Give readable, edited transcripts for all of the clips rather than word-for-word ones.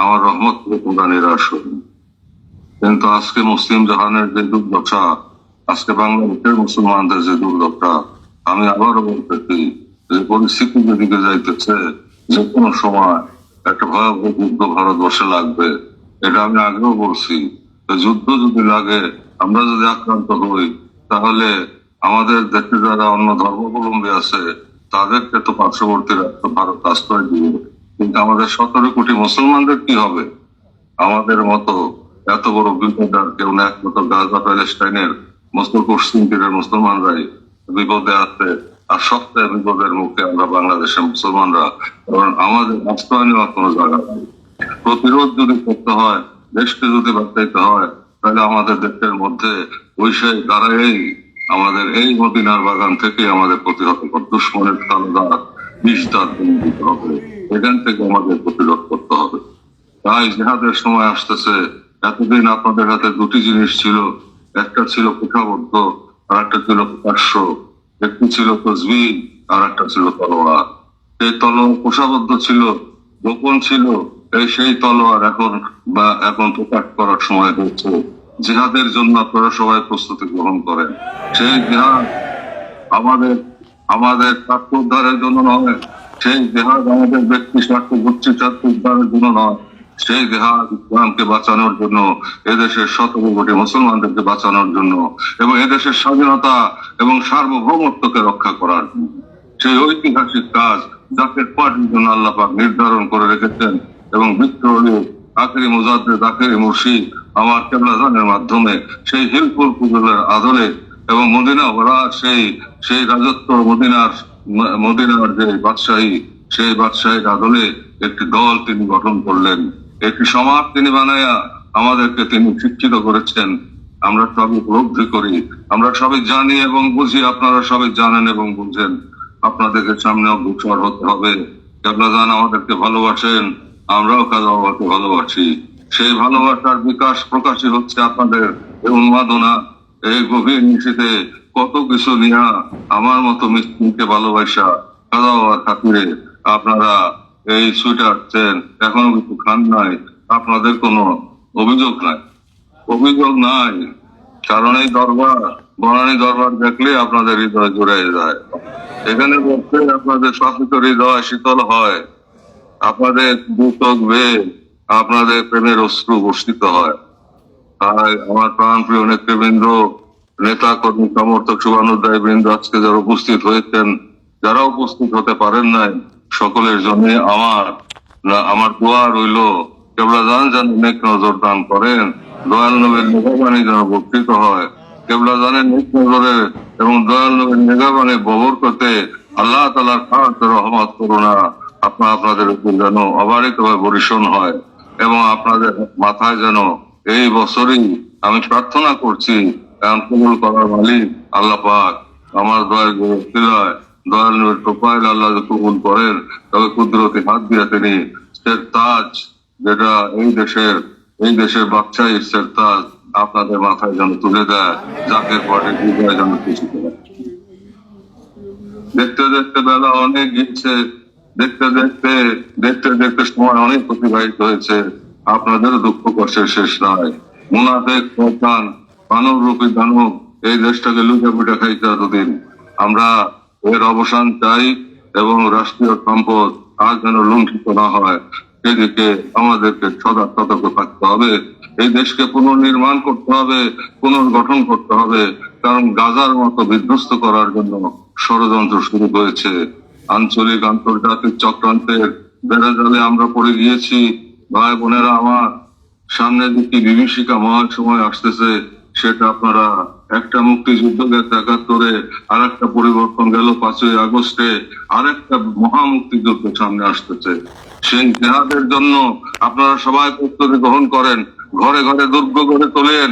আমার রহমত থেকে তোমরা নিরাশ হইনি। কিন্তু আজকে মুসলিম জাহানের যে দুর্দশা, আজকে বাংলাদেশের মুসলমানদের যে দুর্দশা, আমি আবারও বলতেছি যে পরিস্থিতি যেদিকে যাইতেছে, যে কোনো সময় একটা ভয়াবহ যুদ্ধ ভারতবর্ষে লাগবে। এটা আমি আগেও বলছি। যুদ্ধ যদি লাগে, আমরা যদি আক্রান্ত হই, তাহলে আমাদের দেশে যারা অন্য ধর্মাবলম্বী আছে তাদেরকে তো পার্শ্ববর্তী রাষ্ট্র ভারত আশ্রয় দিবে, কিন্তু আমাদের 17 কোটি মুসলমানদের কি হবে? আমাদের মতো এত বড় বিপদ আর কেউ না, একমাত্র গাজা প্যালেস্টাইনের পশ্চিম তীরের মুসলমানরাই বিপদে আছে। আর সবচেয়ে বিপদের মুখে আমরা বাংলাদেশের মুসলমানরা, কারণ আমাদের আশ্রয় নেওয়ার কোনো জায়গা নেই। প্রতিরোধ যদি করতে হয়, দেশকে যদি বাঁচাইতে হয়, তাহলে আমাদের দেশের মধ্যে ওই সেই দাঁড়াই আমাদের এই মদিনার বাগান থেকে আমাদের প্রতিহত দুশ্মনের তালদার বিষদার দিতে হবে। এখান থেকে আমাদের প্রতিরোধ করতে হবে। তাই জেহাদের সময় আসতেছে। এতদিন আপনাদের হাতে দুটি জিনিস ছিল, একটা ছিল কুঠাবদ্ধ আর একটা ছিল প্রকাশ্য, একটি ছিল তসবিহ আর একটা ছিল তলোয়ার। এই তলোয়ার কুঠাবদ্ধ ছিল, গোপন ছিল, সেই তলোয়ার এখন প্রকাশ করার সময় হয়েছে। জিহাদের জন্য আপনারা সবাই প্রস্তুতি গ্রহণ করেন। সেই জিহাদ আমাদের আমাদের স্বার্থ উদ্ধারের জন্য নয়, সেই জিহাদ আমাদের ব্যক্তি স্বার্থ গোষ্ঠী স্বার্থ উদ্ধারের জন্য নয়, সেই জিহাদ ইসলামকে বাঁচানোর জন্য, এদেশের 17 কোটি মুসলমানদেরকে বাঁচানোর জন্য, এবং এদেশের স্বাধীনতা এবং সার্বভৌমত্বকে রক্ষা করার জন্য। সেই ঐতিহাসিক কাজ জাকের পার্টির জন্য আল্লাহ পাক নির্ধারণ করে রেখেছেন, এবং বিদ্রোহী আখেরি মুজাদ্দেদ আখেরি মুর্শিদ আমার কেবলাজানের মাধ্যমে সেই হিলফুল পুজোর আদলে এবং মদিনা ওরা সেই রাজত্ব মদিনার যে বাদশাহী, সেই বাদশাহীর আদলে একটি দল তিনি গঠন করলেন, একটি সমাজ তিনি বানায়া আমাদেরকে তিনি শিক্ষিত করেছেন। আমরা সবই উপলব্ধি করি, আমরা সবই জানি এবং বুঝি, আপনারা সবই জানেন এবং বুঝেন। আপনাদেরকে সামনে অগ্রসর হতে হবে। কেবলাজান আমাদেরকে ভালোবাসেন, আমরাও কাজা বাবাকে ভালোবাসি। সেই ভালোবাসার বিকাশ প্রকাশই হচ্ছে আপনাদের এই উন্মাদনা, এই গভীর নিশীথে কত কিছু নিয়া আমার মতো মিষ্টিকে ভালোবাসা কাজা বাবার খাতিরে আপনারা এই সুইটে আসছেন, এখনো কিছু খান নাই। আপনাদের কোনো অভিযোগ নাই, কারণ এই দরবার বনানী দরবার দেখলে আপনাদের হৃদয় জুড়ে যায়। এখানে বলতে আপনাদের শাসিত হৃদয় শীতল হয়, আপনাদের দুচোখ বেয়ে আপনাদের প্রেমের অশ্রু বর্ষিত হয়। তাই আমার প্রাণ প্রিয় নেতৃবৃন্দ, নেতা কর্মী সমর্থক শুভানুধ্যায়ী বৃন্দ, আজকে যারা উপস্থিত হয়েছেন, যারা উপস্থিত হতে পারেন নাই, সকলের জন্য আমার দোয়া রইল, কেবলাজান যেন নেক নজর দান করেন, দয়াল নবীর মেঘবাণী যেন বর্ধিত হয়। কেবলাজানের নেক নজরে এবং দয়াল নবীর মেঘবাণী ববর করতে আল্লাহ তাআলার খাস রহমত করুণা আপনাদের উপর যেন অবারিতভাবে বর্ষণ হয়, এবং আপনাদের মাথায় যেন এই বছরই আমি প্রার্থনা করছি, এখন কবুল করার মালিক আল্লাহ পাক আমার দয়াল নবীর প্রোফাইল আল্লাহ কবুল করেন, তবে কুদরতি হাত দিয়ে তিনি তাজ, যেটা এই দেশের বাদশাহীর তাজ আপনাদের মাথায় যেন তুলে দেয়, জাকের পার্টির বিজয় যেন খুশি করে। দেখতে দেখতে বেলা অনেক গিয়েছে, দেখতে দেখতে সময় অনেক অতিবাহিত হয়েছে। আপনাদের দুঃখ কষ্টের শেষ নাই। মুনাফেক শয়তান মানব রূপী দানব এই দেশটাকে লুটে পুটে খাইতে এতদিন। আমরা এর অবসান চাই, এবং রাষ্ট্রীয় সম্পদ আর যেন লুণ্ঠিত না হয়, সেদিকে আমাদেরকে সদা সতর্ক থাকতে হবে। এই দেশকে পুনর্নির্মাণ করতে হবে, পুনর্গঠন করতে হবে, কারণ গাজার মতো বিধ্বস্ত করার জন্য ষড়যন্ত্র শুরু হয়েছে। আঞ্চলিক আন্তর্জাতিক চক্রান্তের বেড়াজালে আমরা পড়ে গিয়েছি। ভাই বোনেরা আমার, সামনে দিকে বিভীষিকা মহা সময় আসতেছে, সেটা আপনারা একটা মুক্তিযুদ্ধ গেছে ৭১, আর একটা পরিবর্তন গেল ৫ই আগস্টে, আর একটা মহা মুক্তিযুদ্ধ সামনে আসতেছে। সেই জেহাদের জন্য আপনারা সবাই প্রস্তুতি গ্রহণ করেন, ঘরে ঘরে দুর্গ গড়ে তোলেন,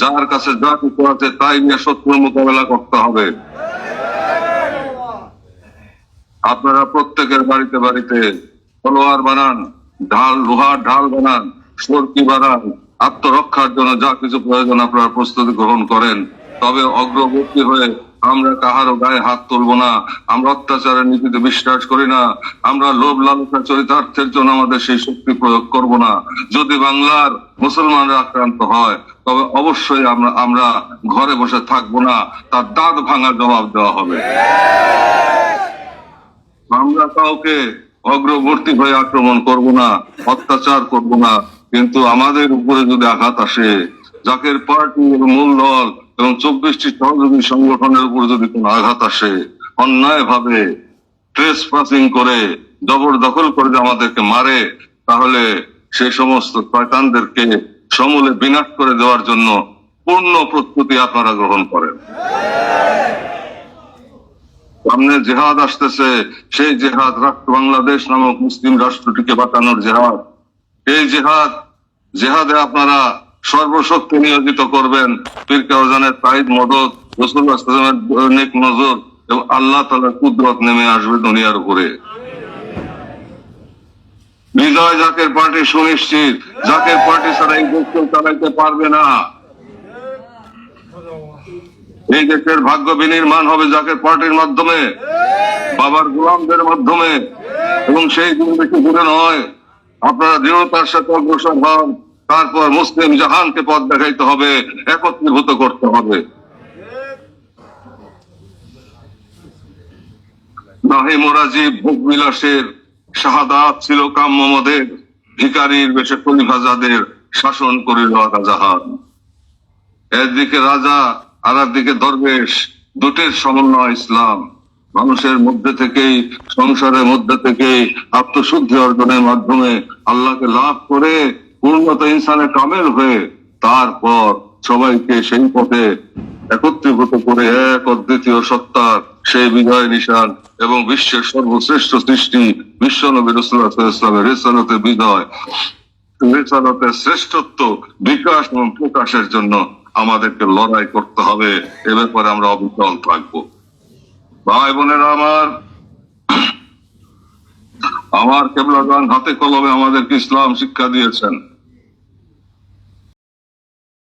যার কাছে যা কিছু আছে তাই নিয়ে শত্রুর মোকাবেলা করতে হবে। আপনারা প্রত্যেকের বাড়িতে বাড়িতে তলোয়ার বানান, লোহার ঢাল বানান, সরকি বানান, আত্মরক্ষার জন্য যা কিছু প্রয়োজন আপনারা প্রস্তুতি গ্রহণ করেন। তবে অগ্রবর্তী হয়ে আমরা কাহারও গায়ে হাত তুলবো না, আমরা অত্যাচারের নীতিতে বিশ্বাস করি না, আমরা লোভ লালসা চরিতার্থের জন্য আমাদের সেই শক্তি প্রয়োগ করব না। যদি বাংলার মুসলমানরা আক্রান্ত হয় তবে অবশ্যই আমরা ঘরে বসে থাকবো না, তার দাঁত ভাঙার জবাব দেওয়া হবে। আমরা কাউকে অগ্রবর্তী হয়ে আক্রমণ করব না, অত্যাচার করব না, কিন্তু আমাদের উপরে যদি আঘাত আসে, জাকের পার্টি এবং মূল দল এবং 24টি সহযোগী সংগঠনের উপর যদি কোনো আঘাত আসে, অন্যায় ভাবে ট্রেসপাসিং করে জবরদখল করে যে আমাদেরকে মারে, তাহলে সেই সমস্ত শয়তানদেরকে সমূলে বিনাশ করে দেওয়ার জন্য পূর্ণ প্রস্তুতি আপনারা গ্রহণ করেন। সামনে জেহাদ আসতেছে, সেই জেহাদ রাষ্ট্র বাংলাদেশ নামক মুসলিম রাষ্ট্রটিকে বাঁচানোর জেহাদ। এই জেহাদে আপনারা সর্বশক্তি নিয়োজিত করবেন। পীর কাউজানের তাইদ মদদ, রাসূলুল্লাহ সাল্লাল্লাহু আলাইহি ওয়াসাল্লামের নেক নজর এবং আল্লাহ তাআলার কুদরত নেমে আসবে দুনিয়ার উপরে। বিজয় জাকের পার্টি সুনিশ্চিত। জাকের পার্টি ছাড়া এই দেশ কেউ চালাইতে পারবে না। এই দেশের ভাগ্য বিনির্মাণ হবে জাকের পার্টির মাধ্যমে, বাবার গোলামদের মাধ্যমে, এবং সেই দিন বেশি দূরে নয়। আপনারা দৃঢ়তার সাথে অগ্রসর হন, তারপর মুসলিম জাহানকে পথ দেখাইতে হবে, একত্রীভূত করতে হবে। নাহি মোরাজি ভোগ বিলাসের শাহাদাত ছিল কাম্য মদের, ভিখারির বেশে খলিফা যাদের শাসন করিল আকা জাহান। একদিকে রাজা আর একদিকে দরবেশ, দুটির সমন্বয় ইসলাম। মানুষের মধ্যে থেকেই, সংসারের মধ্যে থেকেই আত্মশুদ্ধি অর্জনের মাধ্যমে আল্লাহকে লাভ করে পূর্ণতা ইনসানে কামেল হয়ে তারপর সবাইকে সেই পথে একত্রীভূত করে এক অদ্বিতীয় সত্তার সেই বিজয় নিশান এবং বিশ্বের সর্বশ্রেষ্ঠ সৃষ্টি বিশ্বনবী রাসূলুল্লাহ সাল্লাল্লাহু আলাইহি ওয়াসাল্লামের রিসালাতের বিজয়, রিসালাতের শ্রেষ্ঠত্ব বিকাশ এবং প্রকাশের জন্য আমাদেরকে লড়াই করতে হবে। এ ব্যাপারে আমরা অবিচল থাকবো। ভাই বোনেরা আমার কেবলাগান হাতে কলমে আমাদেরকে ইসলাম শিক্ষা দিয়েছেন।